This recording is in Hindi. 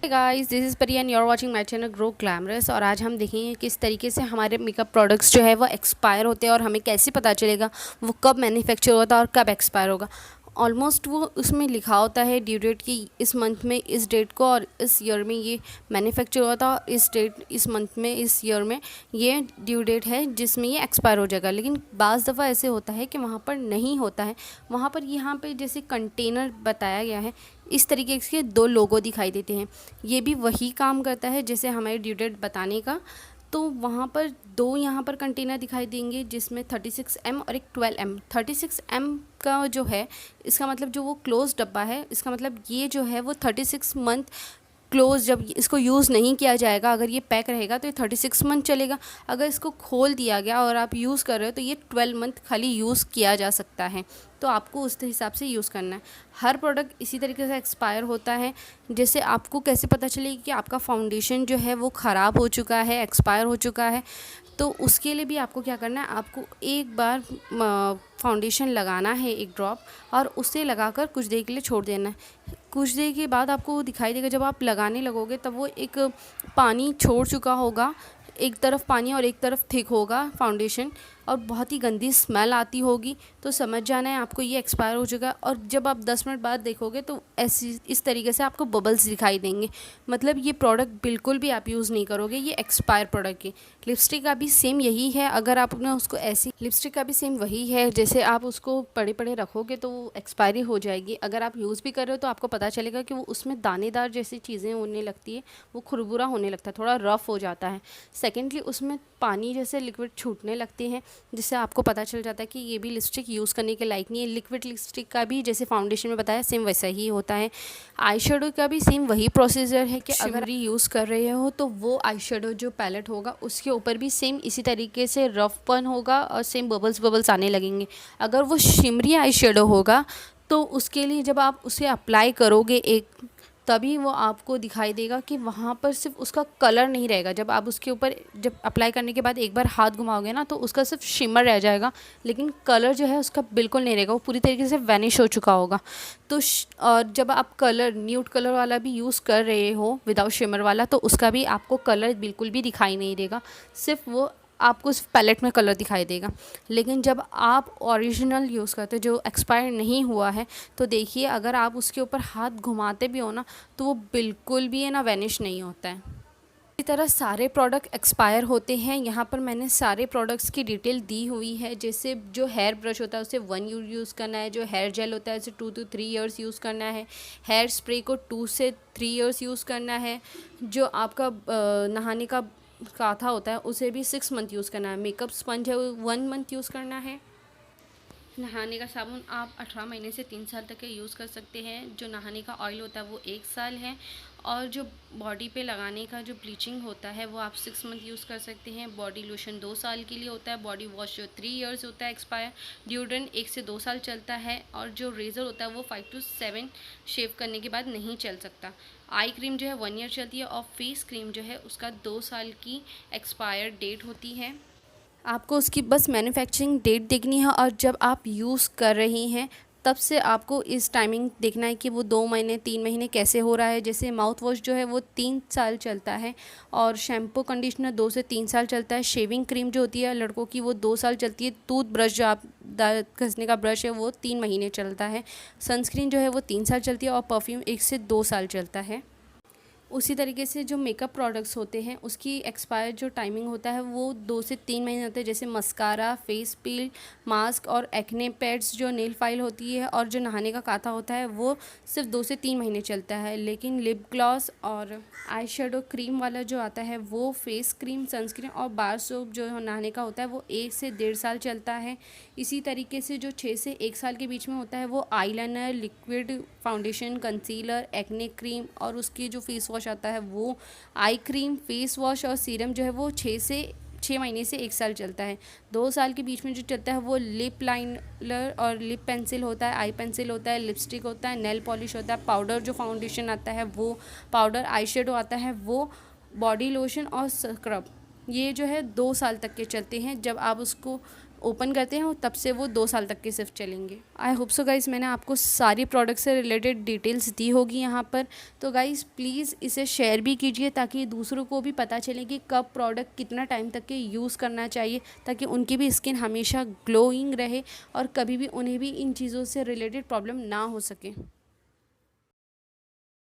Guys, this is Pari and you are watching my channel grow glamorous. और आज हम देखेंगे किस तरीके से हमारे मेकअप प्रोडक्ट्स जो है वो एक्सपायर होते हैं और हमें कैसे पता चलेगा वो कब मैन्युफैक्चर होता है और कब एक्सपायर होगा। ऑलमोस्ट वो उसमें लिखा होता है ड्यू डेट की इस मंथ में इस डेट को और इस ईयर में ये मैन्युफैक्चर हुआ था, इस डेट इस मंथ में इस ईयर में ये ड्यू डेट है जिसमें ये एक्सपायर हो जाएगा। लेकिन बाज़ दफ़ा ऐसे होता है कि वहाँ पर नहीं होता है। वहाँ पर यहाँ पे जैसे कंटेनर बताया गया है, इस तरीके के दो लोगो दिखाई देते हैं। ये भी वही काम करता है जैसे हमारे ड्यू डेट बताने का। तो वहाँ पर दो यहाँ पर कंटेनर दिखाई देंगे जिसमें 36M और एक 12M। 36M का जो है इसका मतलब जो वो क्लोज डब्बा है, इसका मतलब ये जो है वो 36 मंथ क्लोज, जब इसको यूज़ नहीं किया जाएगा, अगर ये पैक रहेगा तो ये 36 मंथ चलेगा। अगर इसको खोल दिया गया और आप यूज़ कर रहे हो तो ये 12 मंथ खाली यूज़ किया जा सकता है। तो आपको उस हिसाब से यूज़ करना है। हर प्रोडक्ट इसी तरीके से एक्सपायर होता है। जैसे आपको कैसे पता चलेगा कि आपका फाउंडेशन जो है वो ख़राब हो चुका है, एक्सपायर हो चुका है, तो उसके लिए भी आपको क्या करना है, आपको एक बार फाउंडेशन लगाना है, एक ड्रॉप, और उसे लगाकर कुछ देर के लिए छोड़ देना है। कुछ देर के बाद आपको वो दिखाई देगा, जब आप लगाने लगोगे तब वो एक पानी छोड़ चुका होगा, एक तरफ पानी और एक तरफ थिक होगा फाउंडेशन, और बहुत ही गंदी स्मेल आती होगी। तो समझ जाना है आपको ये एक्सपायर हो चुका है। और जब आप 10 मिनट बाद देखोगे तो ऐसी इस तरीके से आपको बबल्स दिखाई देंगे, मतलब ये प्रोडक्ट बिल्कुल भी आप यूज़ नहीं करोगे, ये एक्सपायर प्रोडक्ट है। लिपस्टिक का भी सेम यही है। अगर आपने उसको ऐसी लिपस्टिक का भी सेम वही है, जैसे आप उसको पड़े पड़े रखोगे तो वो एक्सपायरी हो जाएगी। अगर आप यूज़ भी कर रहे हो तो आपको पता चलेगा कि वो उसमें दानेदार जैसी चीज़ें होने लगती है, वो खुरबुरा होने लगता है, थोड़ा रफ़ हो जाता है। सेकेंडली उसमें पानी जैसे लिक्विड छूटने लगते हैं, जिससे आपको पता चल जाता है कि ये भी लिपस्टिक यूज़ करने के लायक नहीं है। लिक्विड लिपस्टिक का भी जैसे फाउंडेशन में बताया सेम वैसा ही होता है। आई शेडो का भी सेम वही प्रोसीजर है कि अगर यूज़ कर रहे हो तो वो आई शेडो जो पैलेट होगा उसके ऊपर भी सेम इसी तरीके से रफपन होगा और सेम बबल्स आने लगेंगे। अगर वो शिमरी आई शेडो होगा तो उसके लिए जब आप उसे अप्लाई करोगे तभी वो आपको दिखाई देगा कि वहाँ पर सिर्फ उसका कलर नहीं रहेगा। जब आप उसके ऊपर जब अप्लाई करने के बाद एक बार हाथ घुमाओगे ना तो उसका सिर्फ शिमर रह जाएगा, लेकिन कलर जो है उसका बिल्कुल नहीं रहेगा, वो पूरी तरीके से वैनिश हो चुका होगा। तो और जब आप कलर न्यूड कलर वाला भी यूज़ कर रहे हो विदाउट शिमर वाला, तो उसका भी आपको कलर बिल्कुल भी दिखाई नहीं देगा, सिर्फ वो आपको उस पैलेट में कलर दिखाई देगा। लेकिन जब आप ओरिजिनल यूज़ करते हो जो एक्सपायर नहीं हुआ है, तो देखिए अगर आप उसके ऊपर हाथ घुमाते भी हो ना तो वो बिल्कुल भी है ना वैनिश नहीं होता है। इसी तरह सारे प्रोडक्ट एक्सपायर होते हैं। यहाँ पर मैंने सारे प्रोडक्ट्स की डिटेल दी हुई है। जैसे जो हेयर ब्रश होता है उसे 1 ईयर यूज़ करना है, जो हेयर जेल होता है उसे 2 to 3 ईयर्स यूज़ करना है, हेयर स्प्रे को 2 से 3 ईयर्स यूज़ करना है, जो आपका नहाने का काथा होता है उसे भी 6 मंथ यूज़ करना है, मेकअप स्पंज है वो 1 मंथ यूज़ करना है, नहाने का साबुन आप 18 महीने से 3 साल तक के यूज़ कर सकते हैं, जो नहाने का ऑयल होता है वो 1 साल है, और जो बॉडी पे लगाने का जो ब्लीचिंग होता है वो आप 6 मंथ यूज़ कर सकते हैं। बॉडी लोशन 2 साल के लिए होता है, बॉडी वॉश जो 3 ईयर्स होता है एक्सपायर, डिओड्रेंट 1 से 2 साल चलता है, और जो रेज़र होता है वो 5 to 7 शेव करने के बाद नहीं चल सकता। आई क्रीम जो है 1 ईयर चलती है, और फेस क्रीम जो है उसका 2 साल की एक्सपायर डेट होती है। आपको उसकी बस मैन्युफैक्चरिंग डेट देखनी है, और जब आप यूज़ कर रही हैं तब से आपको इस टाइमिंग देखना है कि वो 2 महीने 3 महीने कैसे हो रहा है। जैसे माउथ वॉश जो है वो 3 साल चलता है, और शैम्पू कंडीशनर 2 से 3 साल चलता है। शेविंग क्रीम जो होती है लड़कों की वो 2 साल चलती है। टूथ ब्रश जो आप दांत घसने का ब्रश है वो 3 महीने चलता है। सनस्क्रीन जो है वो 3 साल चलती है, और परफ्यूम 1 से 2 साल चलता है। उसी तरीके से जो मेकअप प्रोडक्ट्स होते हैं उसकी एक्सपायर जो टाइमिंग होता है वो 2 से 3 महीने होते हैं। जैसे मस्कारा, फेस पील, मास्क और एक्ने पैड्स, जो नेल फाइल होती है, और जो नहाने का काथा होता है वो सिर्फ 2 से 3 महीने चलता है। लेकिन लिप ग्लॉस और आई शेडो क्रीम वाला जो आता है वो फेस क्रीम, सनस्क्रीन और बार सोप जो नहाने का होता है वो 1 से 1.5 साल चलता है। इसी तरीके से जो 6 से 1 साल के बीच में होता है वो eyeliner, liquid foundation, concealer, acne cream, और उसकी जो फेस वॉश आता है वो आई क्रीम, फेस वॉश और सीरम जो है वो 6 महीने से 1 साल चलता है। 2 साल के बीच में जो चलता है वो लिप लाइनर और लिप पेंसिल होता है, आई पेंसिल होता है, लिपस्टिक होता है, नेल पॉलिश होता है, पाउडर जो फाउंडेशन आता है वो पाउडर, आई शेडो आता है वो, बॉडी लोशन और स्क्रब, ये जो है 2 साल तक के चलते हैं। जब आप उसको ओपन करते हैं तब से वो 2 साल तक के सिर्फ चलेंगे। आई होप सो गाइज़ मैंने आपको सारी प्रोडक्ट से रिलेटेड डिटेल्स दी होगी यहाँ पर। तो गाइज़ प्लीज़ इसे शेयर भी कीजिए ताकि दूसरों को भी पता चले कि कब प्रोडक्ट कितना टाइम तक के यूज़ करना चाहिए, ताकि उनकी भी स्किन हमेशा ग्लोइंग रहे और कभी भी उन्हें भी इन चीज़ों से रिलेटेड प्रॉब्लम ना हो सके।